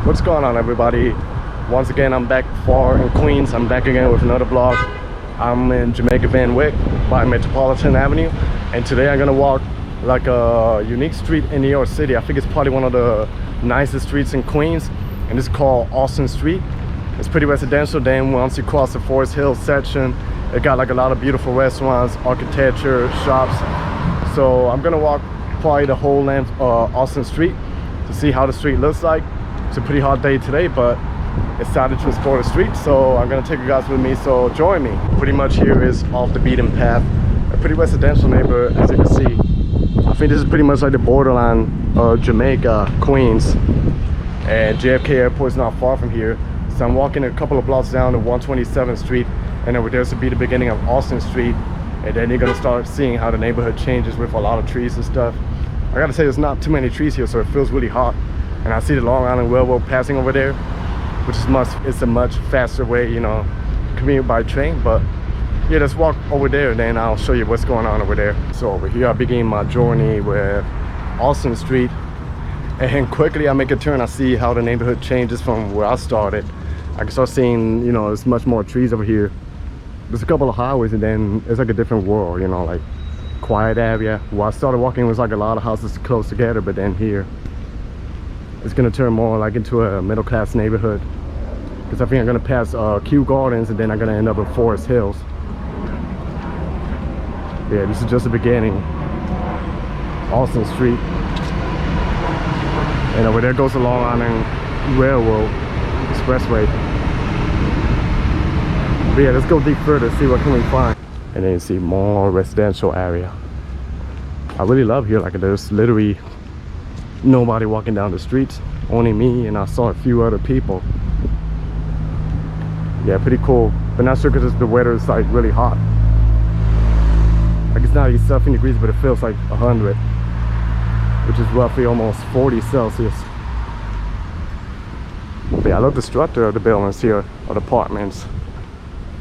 What's going on, everybody? Once again, I'm back in Queens. I'm back again with another vlog. I'm in Jamaica Van Wyck by Metropolitan Avenue, and today I'm gonna walk like a unique street in New York City. I think it's probably one of the nicest streets in Queens, and it's called Austin Street. It's pretty residential. Then once you cross the Forrest Hills section, it got like a lot of beautiful restaurants, architecture, shops. So I'm gonna walk probably the whole length of Austin Street to see how the street looks like. It's a pretty hot day today, but it's time to explore the street, so I'm gonna take you guys with me, so join me. Pretty much here is off the beaten path, a pretty residential neighborhood, as you can see. I think this is pretty much like the borderline of Jamaica, Queens, and JFK Airport is not far from here. So I'm walking a couple of blocks down to 127th Street, and over there's to be the beginning of Austin Street, and then you're gonna start seeing how the neighborhood changes with a lot of trees and stuff. I gotta say, there's not too many trees here, so it feels really hot. And I see the Long Island Railroad passing over there, which is it's a much faster way, you know, commute by train. But yeah, let's walk over there, and then I'll show you what's going on over there. So over here I begin my journey with Austin Street, and quickly I make a turn. I see how the neighborhood changes from where I started. I can start seeing, you know, there's much more trees over here. There's a couple of highways, and then it's like a different world, you know, like quiet area. Where I started walking, it was like a lot of houses close together, but then here it's gonna turn more like into a middle-class neighborhood, because I think I'm gonna pass Kew Gardens, and then I'm gonna end up in Forrest Hills. Yeah, this is just the beginning. Austin Street, and over there goes the Long Island Railroad Expressway. But yeah, let's go deep further, see what can we find. And then you see more residential area. I really love here, like there's literally nobody walking down the streets, only me, and I saw a few other people. Yeah, pretty cool, but not sure because the weather is like really hot. Like it's not 17 degrees, but it feels like 100, which is roughly almost 40 Celsius. But yeah, I love the structure of the buildings here, or the apartments.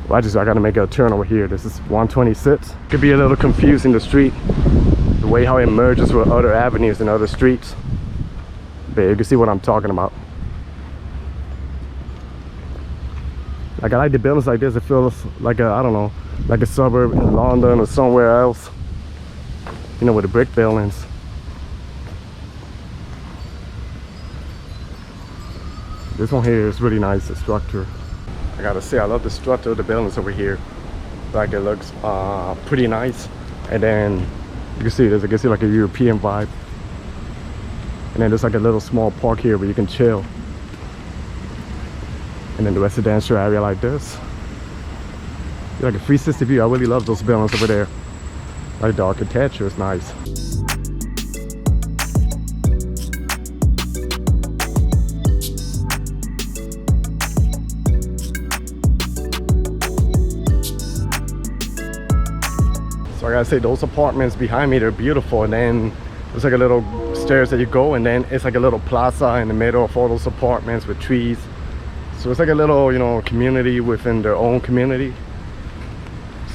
Well, I gotta make a turn over here. This is 126. Could be a little confusing, the street, the way how it merges with other avenues and other streets. But you can see what I'm talking about. Like I like the buildings like this. It feels like a, I don't know, like a suburb in London or somewhere else, you know, with the brick buildings. This one here is really nice, the structure. I gotta say, I love the structure of the buildings over here. Like it looks pretty nice. And then you can see there's, I guess, like a European vibe. And then there's like a little small park here where you can chill. And then the residential area like this. Like a 360 view. I really love those buildings over there. Like the architecture is nice. So I gotta say, those apartments behind me, they're beautiful. And then there's like a little stairs that you go, and then it's like a little plaza in the middle of all those apartments with trees. So it's like a little, you know, community within their own community.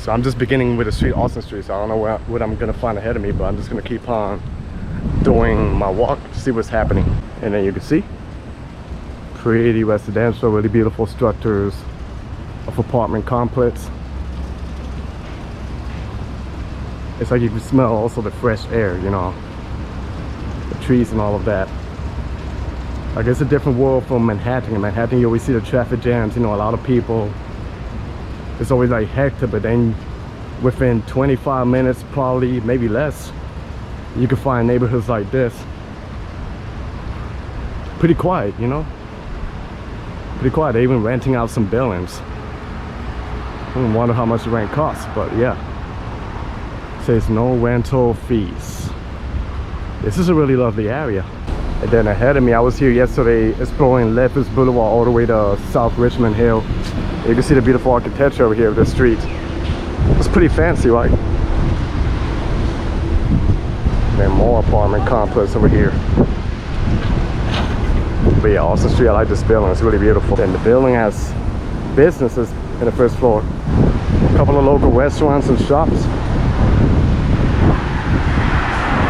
So I'm just beginning with the street, Austin Street, so I don't know what I'm gonna find ahead of me, but I'm just gonna keep on doing my walk to see what's happening. And then you can see pretty residential, really beautiful structures of apartment complex. It's like you can smell also the fresh air, you know, the trees and all of that. Like it's a different world from Manhattan. In Manhattan, you always see the traffic jams, you know, a lot of people. It's always like hectic, but then within 25 minutes, probably maybe less, you can find neighborhoods like this. Pretty quiet, you know? Pretty quiet. They're even renting out some buildings. I don't wonder how much the rent costs, but yeah. Says no rental fees. This is a really lovely area. And then ahead of me, I was here yesterday exploring Lefferts Boulevard all the way to South Richmond Hill. You can see the beautiful architecture over here of the street. It's pretty fancy, right? Then more apartment complex over here. But yeah, Austin Street, I like this building. It's really beautiful. And the building has businesses in the first floor. A couple of local restaurants and shops.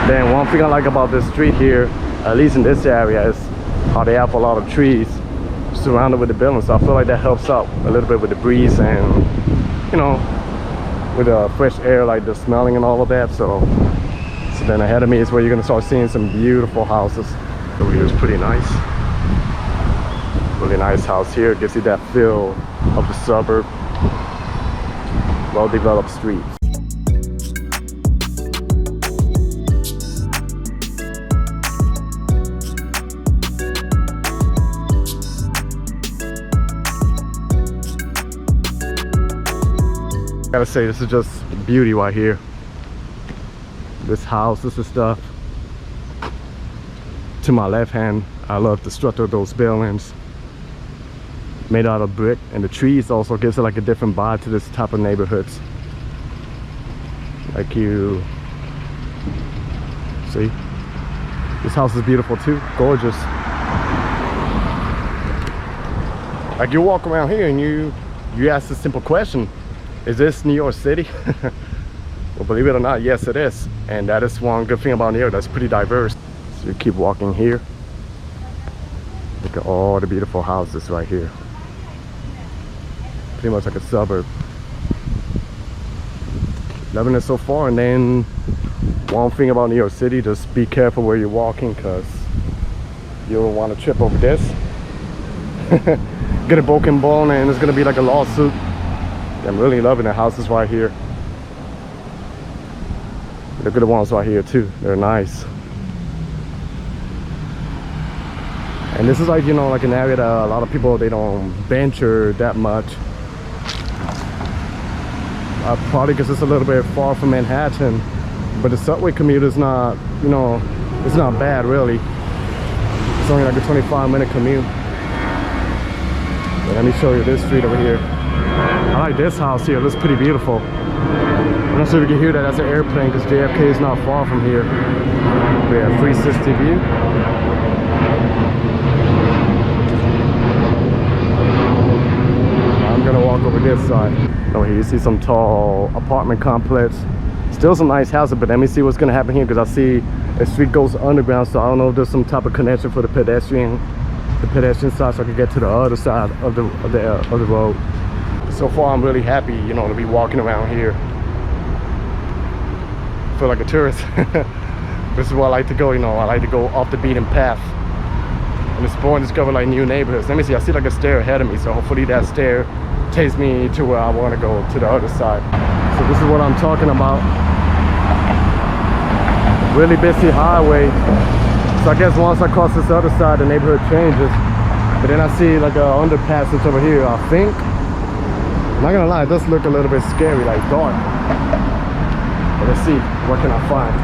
Then one thing I like about this street here, at least in this area, is how they have a lot of trees surrounded with the buildings. So I feel like that helps out a little bit with the breeze and, you know, with the fresh air, like the smelling and all of that. So then ahead of me is where you're gonna start seeing some beautiful houses. Over here is pretty nice. Really nice house here. Gives you that feel of the suburb. Well-developed streets. Gotta say, this is just beauty right here. This house, this is stuff. To my left hand, I love the structure of those buildings. Made out of brick, and the trees also gives it like a different vibe to this type of neighborhoods. Like you see, this house is beautiful too, gorgeous. Like you walk around here and you ask this simple question: is this New York City? Well, believe it or not, yes it is. And that is one good thing about New York, that's pretty diverse. So you keep walking here. Look at all the beautiful houses right here. Pretty much like a suburb. Loving it so far. And then one thing about New York City, just be careful where you're walking, because you don't want to trip over this. Get a broken bone and it's gonna be like a lawsuit. I'm really loving the houses right here. Look at the ones right here too, they're nice. And this is like, you know, like an area that a lot of people, they don't venture that much. Probably because it's a little bit far from Manhattan, but the subway commute is not, you know, it's not bad really. It's only like a 25-minute commute. But let me show you this street over here. I like this house here, it looks pretty beautiful. I'm not sure if you can hear that, that's an airplane, because JFK is not far from here. We have 360 view. I'm gonna walk over this side. Over here you see some tall apartment complex. Still some nice houses, but let me see what's gonna happen here, because I see the street goes underground, so I don't know if there's some type of connection for the pedestrian side, so I can get to the other side of the road. So far I'm really happy, you know, to be walking around here. I feel like a tourist. This is where I like to go, you know, I like to go off the beaten path and explore and discover like new neighborhoods. Let me see, I see like a stair ahead of me, so hopefully that stair takes me to where I want to go, to the other side. So this is what I'm talking about. Really busy highway. So I guess once I cross this other side, the neighborhood changes. But then I see like a underpassage over here, I think. I'm not gonna lie, it does look a little bit scary, like dark. But let's see, what can I find?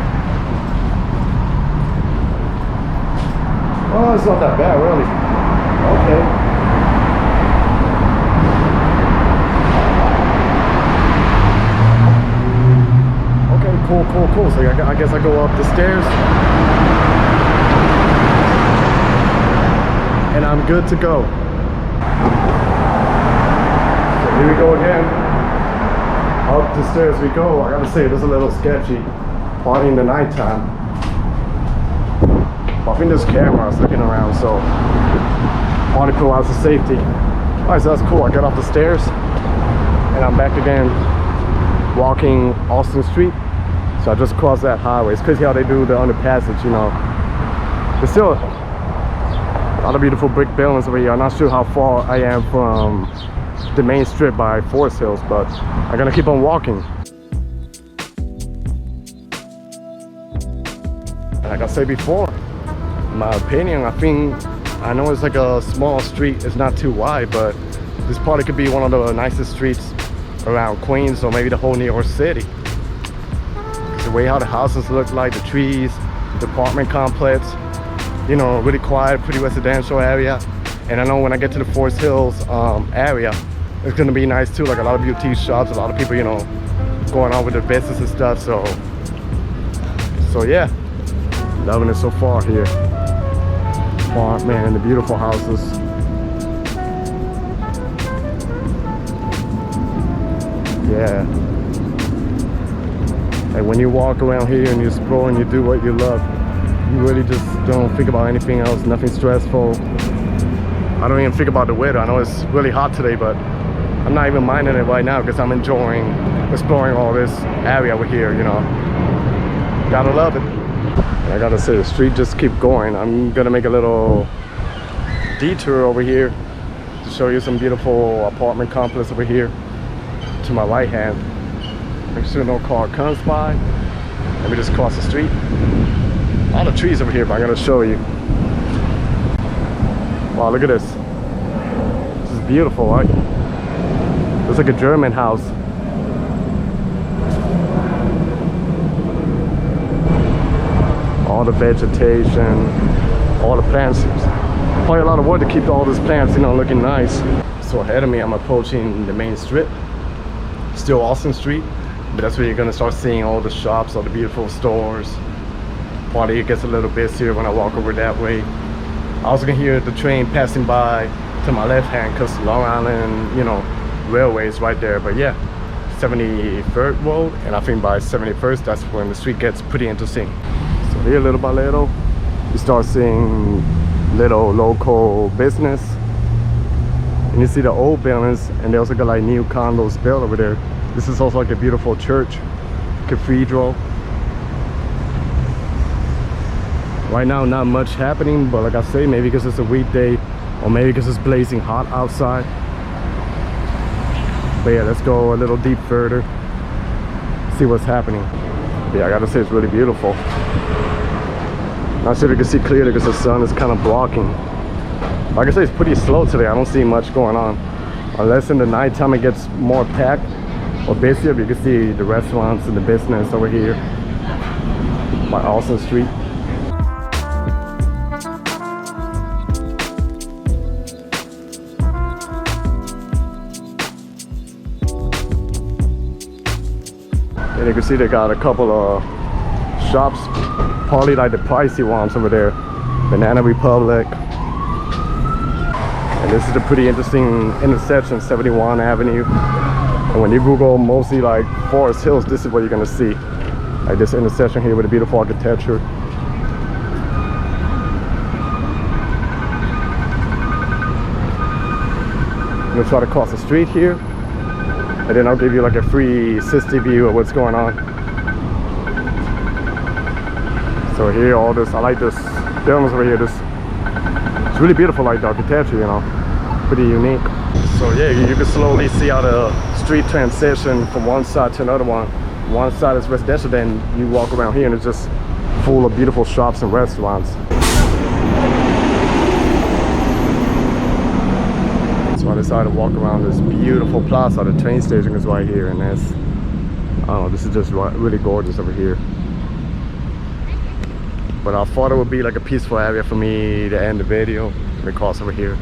Oh, it's not that bad, really. Okay. Okay, cool. So I guess I go up the stairs. And I'm good to go. So here we go again. Up the stairs we go. I gotta say, it is a little sketchy. Party in the nighttime. But I think there's cameras looking around, so party provides the safety. Alright, so that's cool. I got off the stairs and I'm back again walking Austin Street. So I just crossed that highway. It's crazy how they do the underpassage, you know. There's still a lot of beautiful brick buildings over here. I'm not sure how far I am from the main strip by Forrest Hills, but I'm gonna keep on walking. Like I said before, in my opinion, I know it's like a small street, it's not too wide, but this probably could be one of the nicest streets around Queens, or maybe the whole New York City. The way how the houses look like, the trees, the apartment complex, you know, really quiet, pretty residential area. And I know when I get to the Forrest Hills area, it's gonna be nice too, like a lot of boutique shops, a lot of people, you know, going on with their business and stuff. So yeah, loving it so far here. Apartment, the beautiful houses. Yeah. Like when you walk around here and you explore and you do what you love, You really just don't think about anything else, nothing stressful. I don't even think about the weather. I know it's really hot today, but I'm not even minding it right now because I'm enjoying exploring all this area over here, you know. Gotta love it. And I gotta say, the street just keep going. I'm gonna make a little detour over here to show you some beautiful apartment complex over here to my right hand. Make sure no car comes by. Let me just cross the street. All the trees over here, but I'm gonna show you. Wow, look at this. This is beautiful, right? Looks like a German house. All the vegetation, all the plants. Probably a lot of work to keep all these plants, you know, looking nice. So ahead of me, I'm approaching the main strip. Still Austin Street, but that's where you're gonna start seeing all the shops, all the beautiful stores. Probably it gets a little busier when I walk over that way. I also can hear the train passing by to my left hand because Long Island, you know, railway is right there. But yeah, 73rd Road, and I think by 71st, that's when the street gets pretty interesting. So here, little by little, you start seeing little local business. And you see the old buildings, and they also got like new condos built over there. This is also like a beautiful church, cathedral. Right now, not much happening, but like I say, maybe because it's a weekday, or maybe because it's blazing hot outside. But yeah, let's go a little deep further, see what's happening. But yeah, I gotta say, it's really beautiful. Not sure if you can see clearly because the sun is kind of blocking. Like I say, it's pretty slow today. I don't see much going on. Unless in the nighttime it gets more packed or busier, but you can see the restaurants and the business over here by Austin Street. And you can see they got a couple of shops, probably like the pricey ones over there. Banana Republic. And this is a pretty interesting intersection, 71 Avenue. And when you Google mostly like Forrest Hills, this is what you're gonna see. Like this intersection here with the beautiful architecture. I'm gonna try to cross the street here, and then I'll give you like a 360 view of what's going on. So here, all this, I like this buildings over here. It's really beautiful, like the architecture, you know, pretty unique. So yeah, you can slowly see how the street transition from one side to another one. One side is residential, then you walk around here and it's just full of beautiful shops and restaurants. So I decided to walk around this beautiful plaza. The train station is right here, and that's, I don't know, this is just really gorgeous over here. But I thought it would be like a peaceful area for me to end the video. Let me cross over here.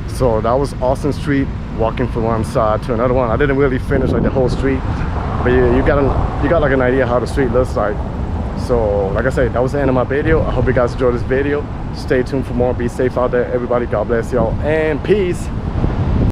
So that was Austin Street, walking from one side to another one. I didn't really finish like the whole street, but you got like an idea how the street looks like. So like I said, that was the end of my video. I hope you guys enjoyed this video. Stay tuned for more. Be safe out there, everybody. God bless y'all, and peace.